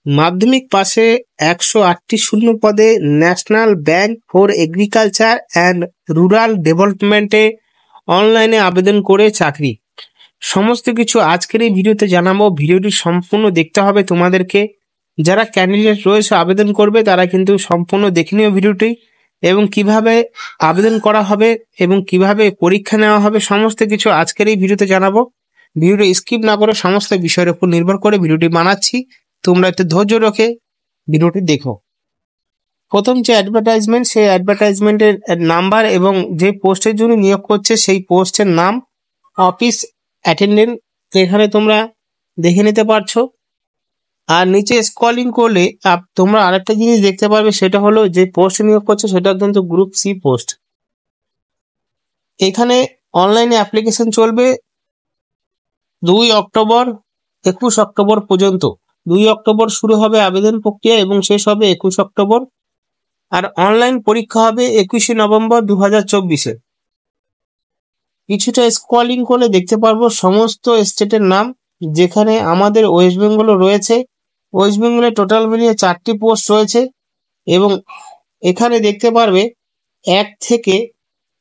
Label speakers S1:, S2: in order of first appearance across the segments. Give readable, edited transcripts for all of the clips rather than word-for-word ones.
S1: মাধ্যমিক পাশে 108টি শূন্য পদে national bank for agriculture and rural ডেভেলপমেন্টে অনলাইনে আবেদন করে চাকরি। সমস্ত কিছু আজকের এই ভিডিওতে জানাবো। ভিডিওটি সম্পূর্ণ দেখতে হবে তোমাদেরকে। যারা ক্যান্ডিডেট রয়েছে আবেদন করবে তারা কিন্তু সম্পূর্ণ দেখে নিও ভিডিওটি, এবং কিভাবে আবেদন করা হবে এবং কিভাবে পরীক্ষা নেওয়া হবে সমস্ত কিছু আজকের এই ভিডিওতে জানাবো। ভিডিওটি স্কিপ না করে সমস্ত বিষয়ের উপর নির্ভর করে ভিডিওটি বানাচ্ছি, তোমরা একটু ধৈর্য রেখে ভিডিওটি দেখো। প্রথম যে অ্যাডভার্টাইজমেন্ট, সেই অ্যাডভার্টাইজমেন্টের নাম্বার এবং যে পোস্টের জন্য নিয়োগ করছে সেই পোস্টের নাম, অফিস অ্যাটেন্ডেন্ট এখানে তোমরা দেখে নিতে পারছো। আর নিচে স্ক্রলিং করলে তোমরা আরেকটা জিনিস দেখতে পারবে, সেটা হলো যে পোস্ট নিয়োগ করছে সেটা কিন্তু গ্রুপ সি পোস্ট। এখানে অনলাইনে অ্যাপ্লিকেশন চলবে 2 অক্টোবর 21 অক্টোবর পর্যন্ত। 2 অক্টোবর শুরু হবে আবেদন প্রক্রিয়া এবং শেষ হবে 21 অক্টোবর। আর অনলাইন পরীক্ষা হবে 21শে নভেম্বর 2024-এ। কিছুটা স্ক্রলিং করলে দেখতে পারবো সমস্ত স্টেটের নাম, যেখানে আমাদের ওয়েস্ট বেঙ্গলও রয়েছে। ওয়েস্ট বেঙ্গলে টোটাল মিলিয়ে 4টি পোস্ট রয়েছে এবং এখানে দেখতে পারবে 1 থেকে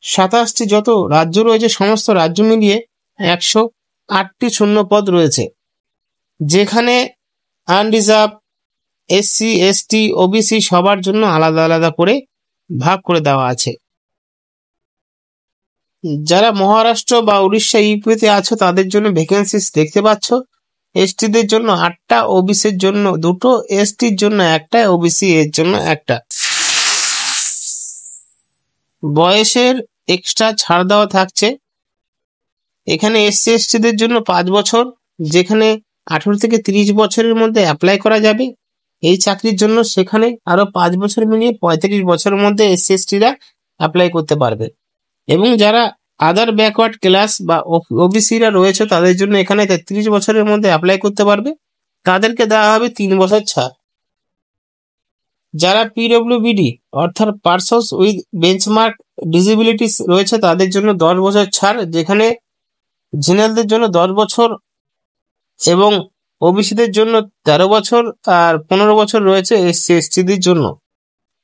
S1: 27টি যত রাজ্য রয়েছে সমস্ত রাজ্য মিলিয়ে 108টি শূন্য পদ রয়েছে, যেখানে আনরিজার্ভ, এসসি, এসটি, ওবিসি সবার জন্য আলাদা আলাদা করে ভাগ করে দেওয়া আছে। যারা মহারাষ্ট্র বা উড়িষ্যা, ইউপিতে আছো তাদের জন্য ভ্যাকেন্সিস দেখতে পাচ্ছ। এসটিদের জন্য 8টা, ওবিসির জন্য 2টো, এসটির জন্য 1টা, ওবিসি এর জন্য 1টা। বয়সের এক্সট্রা ছাড় দেওয়া থাকছে। এখানে এসসি এসটিদের জন্য 5 বছর, যেখানে 18 থেকে 30 বছরের মধ্যে অ্যাপ্লাই করা যাবে এই চাকরির জন্য। সেখানে আরো 5 বছর মিলিয়ে 35 বছরের মধ্যে এসসি এসটিরা অ্যাপ্লাই করতে পারবে। এবং যারা আদার ব্যাকওয়ার্ড ক্লাস বা ওবিসিরা রয়েছে তাদের জন্য এখানে 33 বছরের মধ্যে অ্যাপ্লাই করতে পারবে, তাদেরকে দেওয়া হবে 3 বছর ছাড়। যারা পিডব্লিউবিডি অর্থাৎ পারসনস উইথ বেঞ্চমার্ক ডিসেবিলিটিস রয়েছে তাদের জন্য 10 বছর ছাড়, যেখানে জেনারেলদের জন্য 10 বছর এবং ওবিসিদের জন্য 13 বছর আর 15 বছর রয়েছে এসসি এসটিদের জন্য।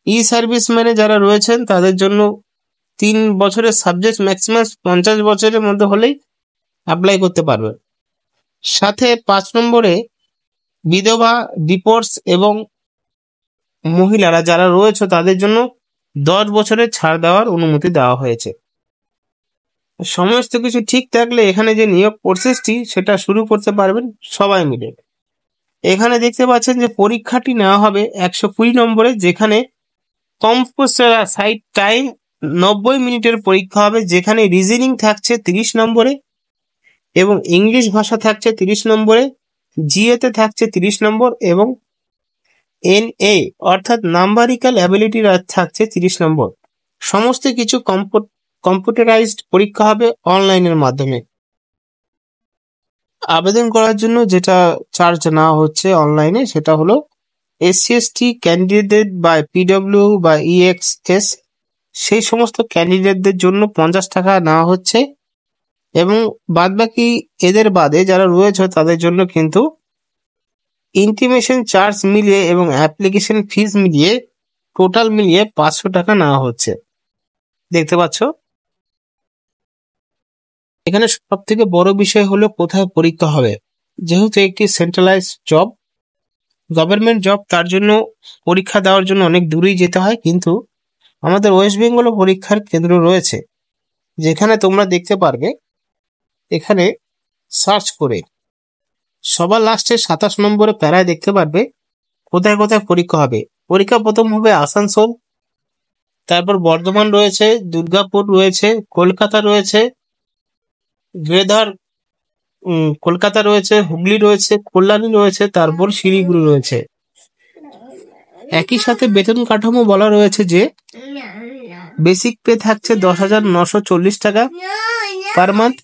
S1: ই সার্ভিসম্যানে যারা রয়েছেন তাদের জন্য 3 বছরের সাবজেক্ট, ম্যাক্সিমাম 50 বছরের মধ্যে হলেই অ্যাপ্লাই করতে পারবে। সাথে 5 নম্বরে বিধবা, ডিভোর্স এবং মহিলারা যারা রয়েছে তাদের জন্য 10 বছরের ছাড় দেওয়ার অনুমতি দেওয়া হয়েছে। সমস্ত কিছু ঠিক থাকলে এখানে যে নিয়োগ প্রসেসটি সেটা শুরু করতে পারবেন সবাই মিলে। এখানে দেখতে পাচ্ছেন যে পরীক্ষাটি নেওয়া হবে 120 নম্বরে, যেখানে কম্পোসাইড টাইম 90 মিনিটের পরীক্ষা হবে, যেখানে রিজনিং থাকছে 30 নম্বরে এবং ইংলিশ ভাষা থাকছে 30 নম্বরে, জিএতে থাকছে 30 নম্বর এবং এনএ অর্থাৎ নাম্বারিক্যাল অ্যাবিলিটি থাকছে 30 নম্বর। সমস্ত কিছু কম্পিউটারাইজড পরীক্ষা হবে অনলাইনের মাধ্যমে। আবেদন করার জন্য যেটা চার্জ নেওয়া হচ্ছে অনলাইনে সেটা হলো এসসি এসটি ক্যান্ডিডেট বা পিডব্লিউ বা ইএক্সএস সেই সমস্ত ক্যান্ডিডেটদের জন্য 50 টাকা নেওয়া হচ্ছে, এবং বাদবাকি এদের বাদে যারা রয়েছে তাদের জন্য কিন্তু ইন্টিমেশন চার্জ মিলিয়ে এবং অ্যাপ্লিকেশন ফিস মিলিয়ে টোটাল মিলিয়ে 500 টাকা নেওয়া হচ্ছে। দেখতে পাচ্ছ। এখানে সব থেকে বড় বিষয় হলো কোথায় পরীক্ষা হবে। যেহেতু একটি সেন্ট্রালাইজ জব, গভর্নমেন্ট জব, তার জন্য পরীক্ষা দেওয়ার জন্য অনেক দূরেই যেতে হয়, কিন্তু আমাদের ওয়েস্ট বেঙ্গলও পরীক্ষার কেন্দ্র রয়েছে, যেখানে তোমরা দেখতে পারবে এখানে সার্চ করে সবার লাস্টে 27 নম্বরে প্যারায় দেখতে পারবে কোথায় কোথায় পরীক্ষা হবে। পরীক্ষা প্রথম হবে আসানসোল, তারপর বর্ধমান রয়েছে, দুর্গাপুর রয়েছে, কলকাতা রয়েছে, গ্রেধার কলকাতা রয়েছে, হুগলি রয়েছে, কল্যাণী রয়েছে, তারপর শিলিগুড়ি রয়েছে। একই সাথে বেতন কাঠামো বলা রয়েছে যে বেসিক পে থাকছে 10,940 টাকা পার মান্থ,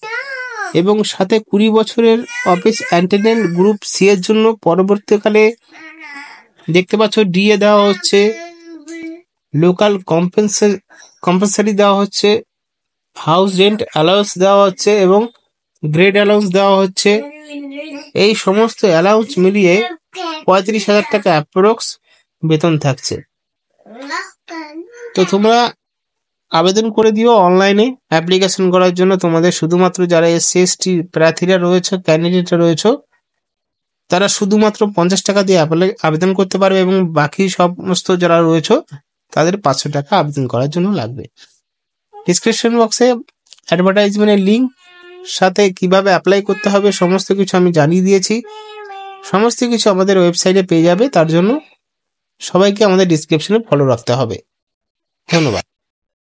S1: এবং সাথে 20 বছরের অফিস অ্যাটেন্ডেন্ট গ্রুপ সি এর জন্য পরবর্তীকালে দেখতে পাচ্ছ ডিএ দেওয়া হচ্ছে, লোকাল কম্পালসারি দেওয়া হচ্ছে, হাউস রেন্ট অ্যালাউন্স দেওয়া হচ্ছে এবং গ্রেড অ্যালাউন্স দেওয়া হচ্ছে। এই সমস্ত অ্যালাউন্স মিলিয়ে 35,000 টাকা অ্যাপ্রক্স বেতন থাকছে। তো তোমরা আবেদন করে দিও অনলাইনে অ্যাপ্লিকেশন করার জন্য। তোমাদের শুধুমাত্র যারা SC/ST প্রার্থীরা রয়েছে, ক্যান্ডিডেটরা রয়েছে, তারা শুধুমাত্র 50 টাকা দিয়ে আবেদন করতে পারবে এবং বাকি সমস্ত যারা রয়েছে তাদের 500 টাকা আবেদন করার জন্য লাগবে। ডিসক্রিপশন বক্সে অ্যাডভার্টাইজমেন্টের লিঙ্ক সাথে কিভাবে অ্যাপ্লাই করতে হবে সমস্ত কিছু আমি জানিয়ে দিয়েছি। সমস্ত কিছু আমাদের ওয়েবসাইটে পেয়ে যাবে। তার জন্য সবাইকে আমাদের ডিসক্রিপশনে ফলো রাখতে হবে। ধন্যবাদ।